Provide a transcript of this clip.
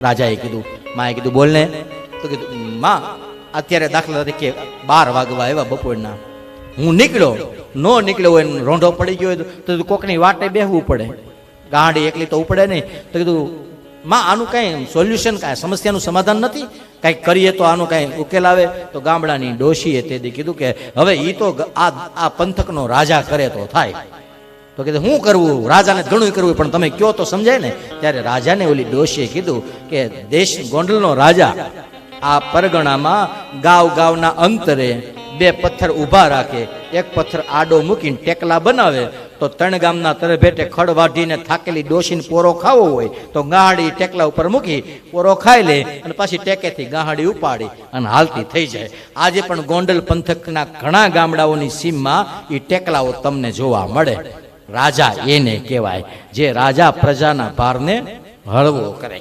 રાજાએ કીધું, માએ કીધું બોલ ને. તો કીધું માં અત્યારે દાખલા તરીકે 12 વાગવા આવ્યા બપોરના, હું નીકળ્યો નો નીકળ્યો હોય રોંઢો પડી ગયો તો કોકની વાટે બેહવું પડે, ગાડી એકલી તો ઉપડે નહીં. તો કીધું માં આનું કાંઈ સોલ્યુશન, કાંઈ સમસ્યાનું સમાધાન નથી, કાંઈક કરીએ તો આનું કાંઈ ઉકેલ આવે. તો ગામડાની ડોશીએ તેથી કીધું કે હવે એ તો આ પંથકનો રાજા કરે તો થાય. તો કીધું શું કરવું, રાજાને ઘણું કરવું પણ તમે કયો તો સમજાય ને. ત્યારે રાજાને ઓલી ડોશીએ કીધું કે દેશ ગોંડલનો રાજા આ પરગણામાં ગાવના અંતરે 2 પથ્થર ઊભા રાખે, એક પથ્થર આડો મૂકીને ટેકલા બનાવે, તો 3 ગામના તરભેટે ખડ વાઢીને થાકેલી ડોશીને પોરો ખાવો હોય તો ગાહડી ટેકલા ઉપર મૂકી પોરો ખાઈ લે અને પાછી ટેકેથી ગાહડી ઉપાડી અને હાલતી થઈ જાય. આજે પણ ગોંડલ પંથકના ઘણા ગામડાઓની સીમમાં એ ટેકલાઓ તમને જોવા મળે. રાજા એને કહેવાય જે રાજા પ્રજાના ભારને હળવો કરે.